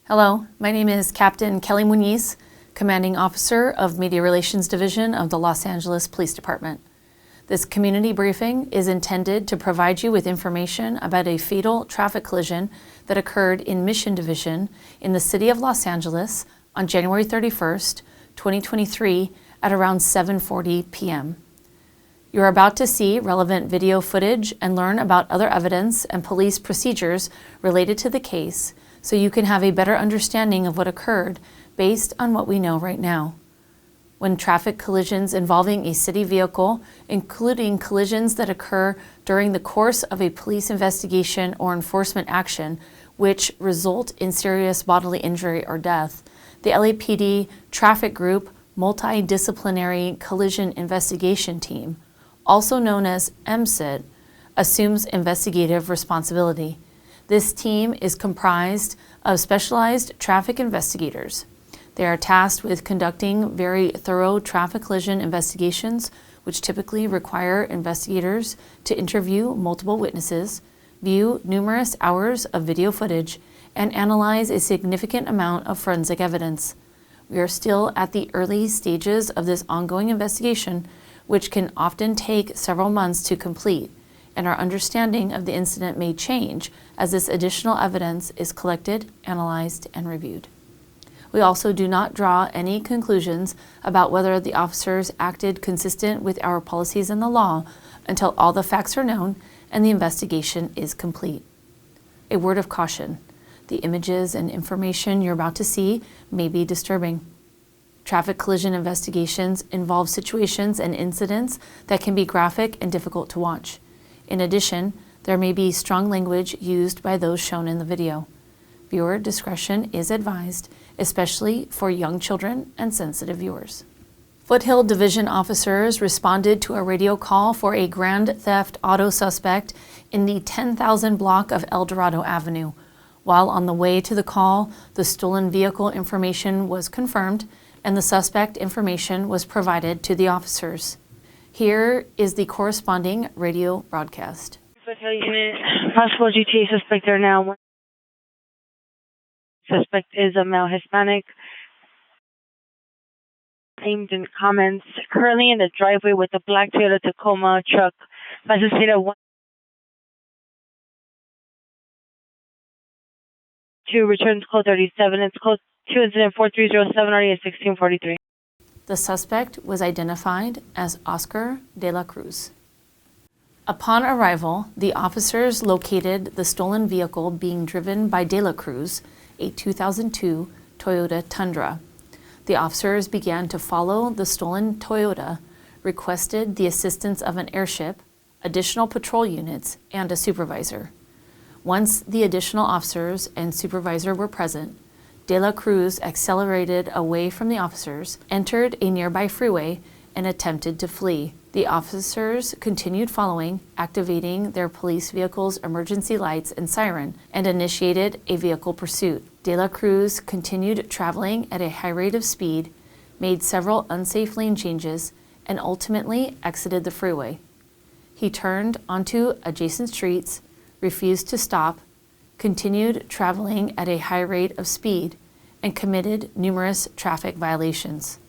Hello, my name is Captain Kelly Muniz, Commanding Officer of Media Relations Division of the Los Angeles Police Department. This community briefing is intended to provide you with information about a fatal traffic collision that occurred in Mission Division in the city of Los Angeles on January 31st, 2023 at around 7:40 p.m. You're about to see relevant video footage and learn about other evidence and police procedures related to the case, so you can have a better understanding of what occurred based on what we know right now. When traffic collisions involving a city vehicle, including collisions that occur during the course of a police investigation or enforcement action, which result in serious bodily injury or death, the LAPD Traffic Group Multidisciplinary Collision Investigation Team, also known as MCIT, assumes investigative responsibility. This team is comprised of specialized traffic investigators. They are tasked with conducting very thorough traffic collision investigations, which typically require investigators to interview multiple witnesses, view numerous hours of video footage, and analyze a significant amount of forensic evidence. We are still at the early stages of this ongoing investigation, which can often take several months to complete, and our understanding of the incident may change as this additional evidence is collected, analyzed, and reviewed. We also do not draw any conclusions about whether the officers acted consistent with our policies and the law until all the facts are known and the investigation is complete. A word of caution: the images and information you're about to see may be disturbing. Traffic collision investigations involve situations and incidents that can be graphic and difficult to watch. In addition, there may be strong language used by those shown in the video. Viewer discretion is advised, especially for young children and sensitive viewers. Foothill Division officers responded to a radio call for a grand theft auto suspect in the 10,000 block of El Dorado Avenue. While on the way to the call, the stolen vehicle information was confirmed and the suspect information was provided to the officers. Here is the corresponding radio broadcast. Foothill unit, possible GTA suspect there now. Suspect is a male Hispanic. Named in comments, currently in the driveway with a black Toyota Tacoma truck. License plate of 2, returns code 37. It's code 2 incident 4307 already at 1643. The suspect was identified as Oscar De La Cruz. Upon arrival, the officers located the stolen vehicle being driven by De La Cruz, a 2002 Toyota Tundra. The officers began to follow the stolen Toyota, requested the assistance of an airship, additional patrol units, and a supervisor. Once the additional officers and supervisor were present, De La Cruz accelerated away from the officers, entered a nearby freeway, and attempted to flee. The officers continued following, activating their police vehicle's emergency lights and siren, and initiated a vehicle pursuit. De La Cruz continued traveling at a high rate of speed, made several unsafe lane changes, and ultimately exited the freeway. He turned onto adjacent streets, refused to stop, continued traveling at a high rate of speed, and committed numerous traffic violations.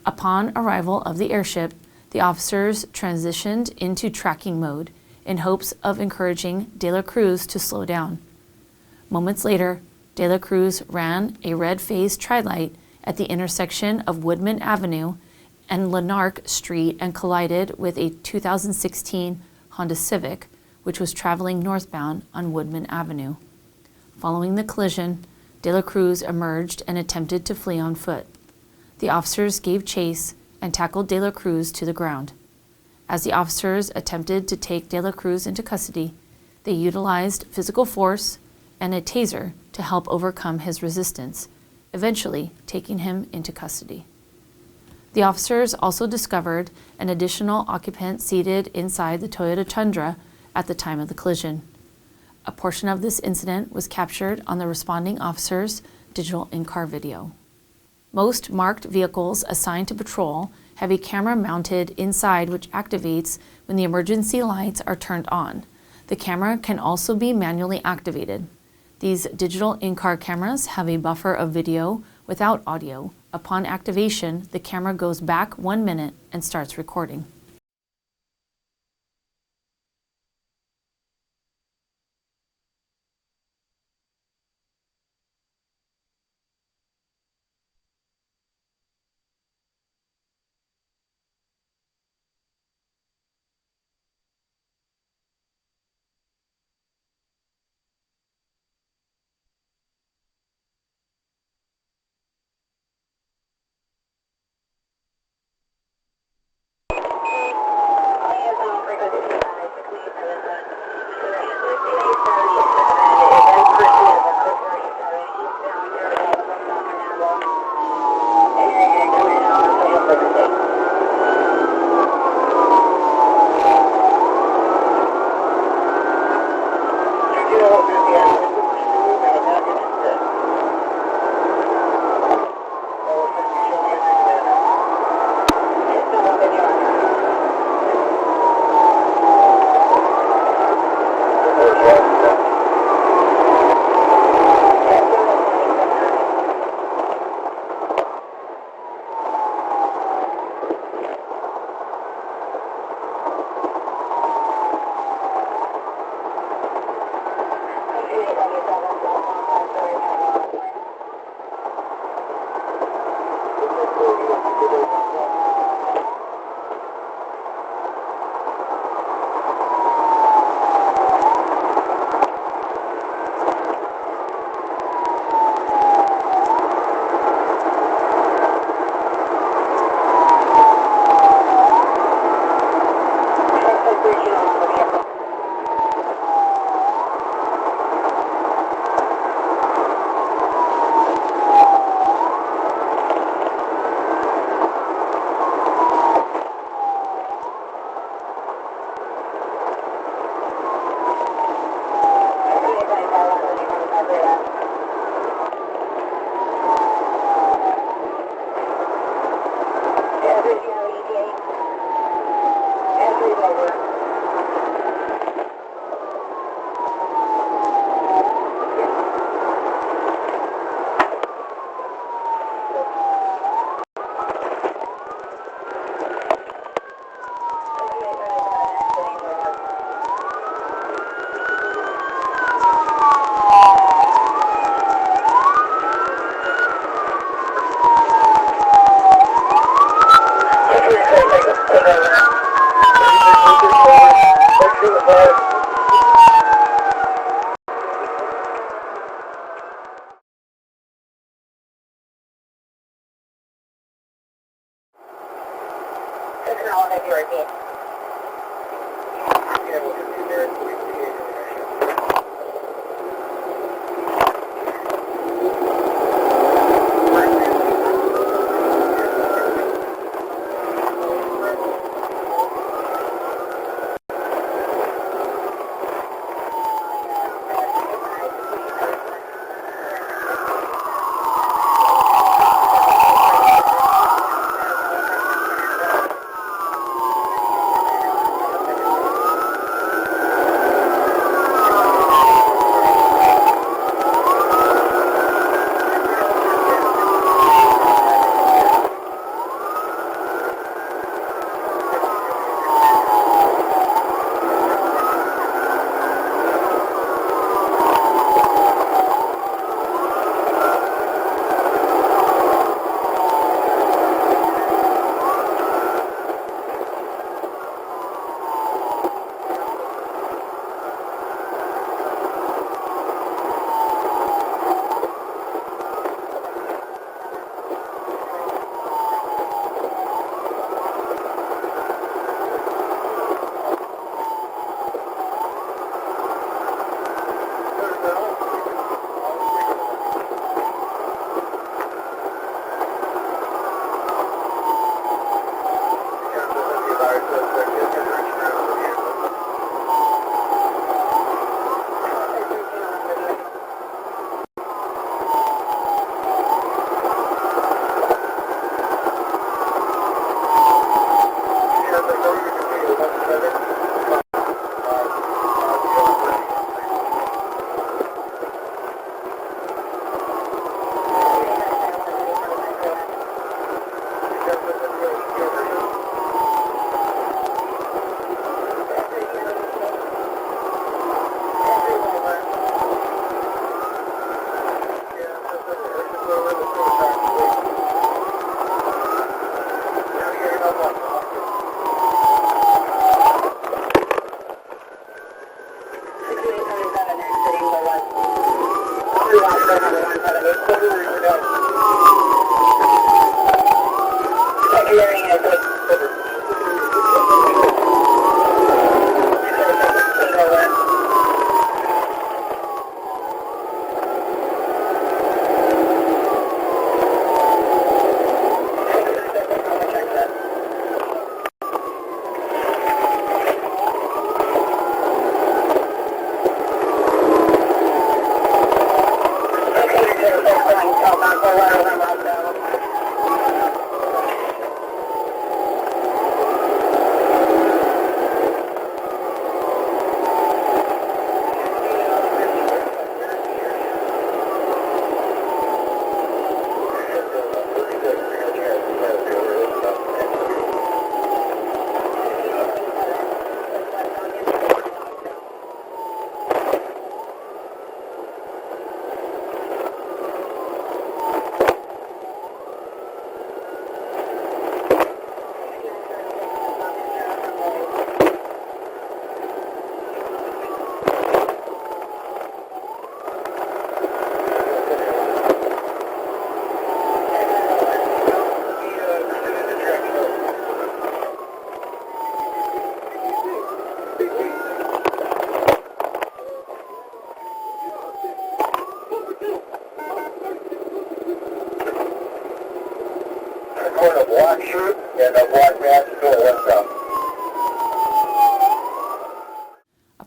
Upon arrival of the airship, the officers transitioned into tracking mode in hopes of encouraging De La Cruz to slow down. Moments later, De La Cruz ran a red phase tri-light at the intersection of Woodman Avenue and Lanark Street and collided with a 2016 Honda Civic, which was traveling northbound on Woodman Avenue. Following the collision, De La Cruz emerged and attempted to flee on foot. The officers gave chase and tackled De La Cruz to the ground. As the officers attempted to take De La Cruz into custody, they utilized physical force and a taser to help overcome his resistance, eventually taking him into custody. The officers also discovered an additional occupant seated inside the Toyota Tundra at the time of the collision. A portion of this incident was captured on the responding officer's digital in-car video. Most marked vehicles assigned to patrol have a camera mounted inside which activates when the emergency lights are turned on. The camera can also be manually activated. These digital in-car cameras have a buffer of video without audio. Upon activation, the camera goes back 1 minute and starts recording.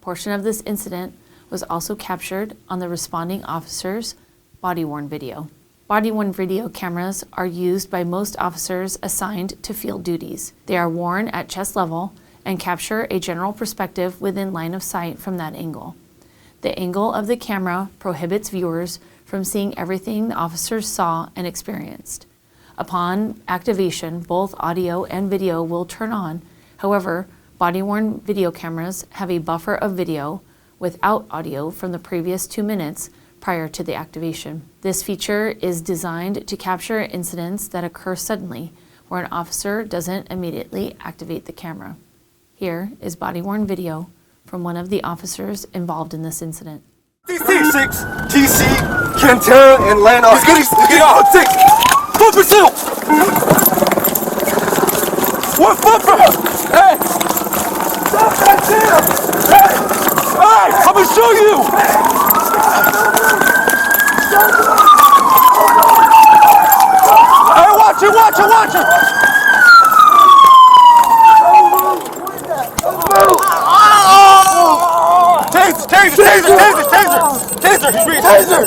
portion of this incident was also captured on the responding officer's body-worn video. Body-worn video cameras are used by most officers assigned to field duties. They are worn at chest level and capture a general perspective within line of sight from that angle. The angle of the camera prohibits viewers from seeing everything the officers saw and experienced. Upon activation, both audio and video will turn on. However, body-worn video cameras have a buffer of video without audio from the previous 2 minutes prior to the activation. This feature is designed to capture incidents that occur suddenly, where an officer doesn't immediately activate the camera. Here is body-worn video from one of the officers involved in this incident. DC6, TC, Cantera, and Lanark. He's getting on 6. Foot pursuit! 1 foot for him! Hey! Stop that damn! Hey! Hey! I'm gonna show you! Hey, watch it, watch it, watch it! Taser! He's reading. Taser!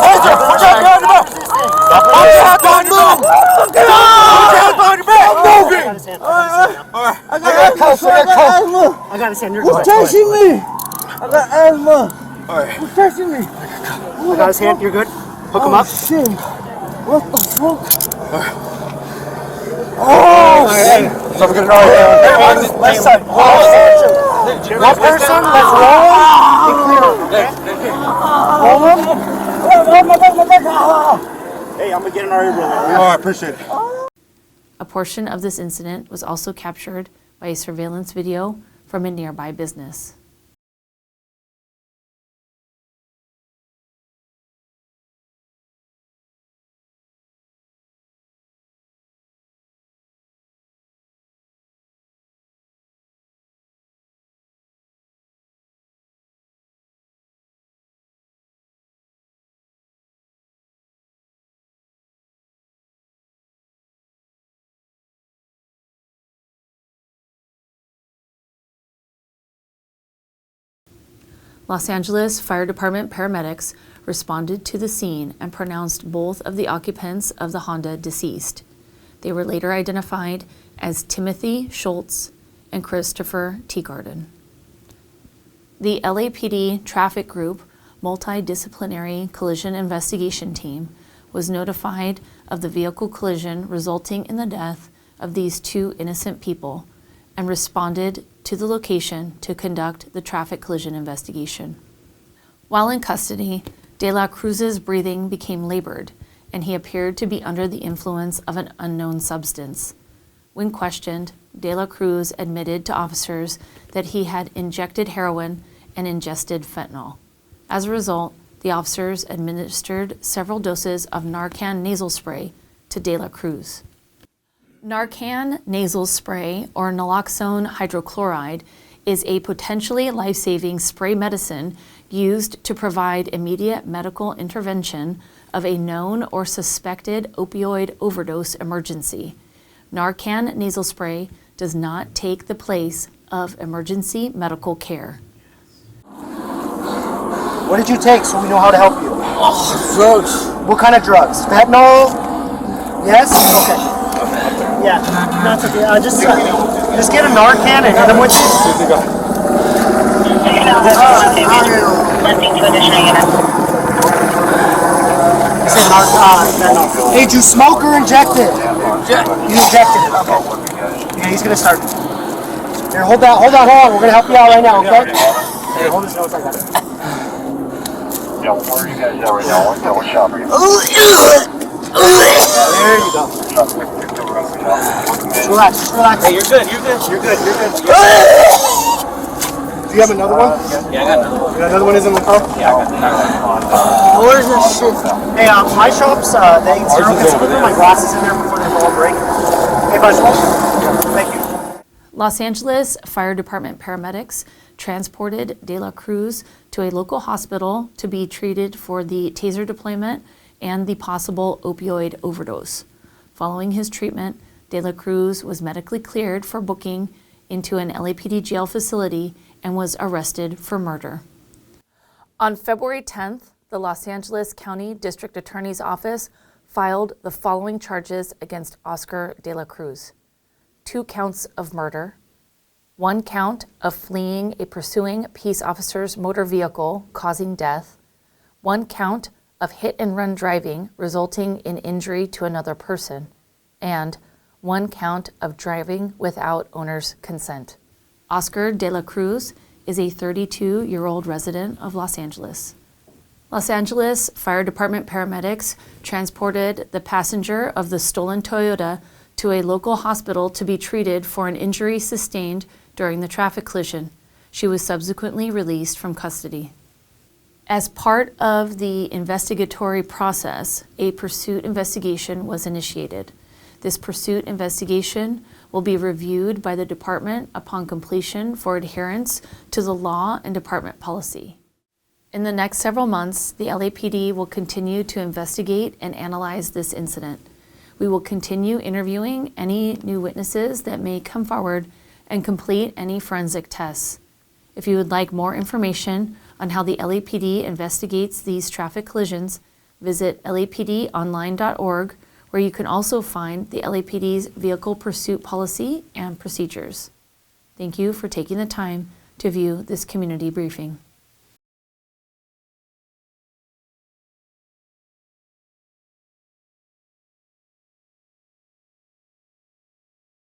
Taser! Put your hand behind your back! Put your hand behind your back! Put your hand behind your back! I'm moving! Alright. I got asthma! I got his hand. Who's chasing me? I got asthma! Alright. Who's chasing me? I got his hand. You're good? Hook him up. Shit. What the fuck? Oh! Shit! So we're gonna left side. One person, let's roll. Hey, I'm gonna get an RE brother. Oh, I appreciate it. A portion of this incident was also captured by a surveillance video from a nearby business. Los Angeles Fire Department paramedics responded to the scene and pronounced both of the occupants of the Honda deceased. They were later identified as Timothy Schultz and Christopher Teagarden. The LAPD Traffic Group Multidisciplinary Collision Investigation Team was notified of the vehicle collision resulting in the death of these 2 innocent people and responded to the location to conduct the traffic collision investigation. While in custody, De La Cruz's breathing became labored, and he appeared to be under the influence of an unknown substance. When questioned, De La Cruz admitted to officers that he had injected heroin and ingested fentanyl. As a result, the officers administered several doses of Narcan nasal spray to De La Cruz. Narcan nasal spray, or naloxone hydrochloride, is a potentially life-saving spray medicine used to provide immediate medical intervention of a known or suspected opioid overdose emergency. Narcan nasal spray does not take the place of emergency medical care. What did you take so we know how to help you? Drugs. What kind of drugs? Fentanyl? Yes? Okay. Yeah, that's okay. Just get a Narcan and hit him with it. Fentanyl. Hey, did you smoke or inject it? You injected it. Okay. Yeah, he's gonna start. Here, hold on. We're gonna help you out right now, okay? Here, hold his nose. I got it. Where are you guys at right now? What shop are you? There you go. Relax. Hey, you're good. Do you have another one? Yeah, I got another one. Another one is in the car? Yeah, I got another one. Where's this shit? Hey, my shop's, they zero. Can someone put my glasses in there before they go on break? Hey, bud. Thank you. Los Angeles Fire Department paramedics transported De La Cruz to a local hospital to be treated for the taser deployment and the possible opioid overdose. Following his treatment, De La Cruz was medically cleared for booking into an LAPD jail facility and was arrested for murder. On February 10th, the Los Angeles County District Attorney's Office filed the following charges against Oscar De La Cruz: 2 counts of murder, 1 count of fleeing a pursuing peace officer's motor vehicle causing death, 1 count of hit-and-run driving resulting in injury to another person, and 1 count of driving without owner's consent. Oscar De La Cruz is a 32-year-old resident of Los Angeles. Los Angeles Fire Department paramedics transported the passenger of the stolen Toyota to a local hospital to be treated for an injury sustained during the traffic collision. She was subsequently released from custody. As part of the investigatory process, a pursuit investigation was initiated. This pursuit investigation will be reviewed by the department upon completion for adherence to the law and department policy. In the next several months, the LAPD will continue to investigate and analyze this incident. We will continue interviewing any new witnesses that may come forward and complete any forensic tests. If you would like more information on how the LAPD investigates these traffic collisions, visit lapdonline.org, where you can also find the LAPD's vehicle pursuit policy and procedures. Thank you for taking the time to view this community briefing.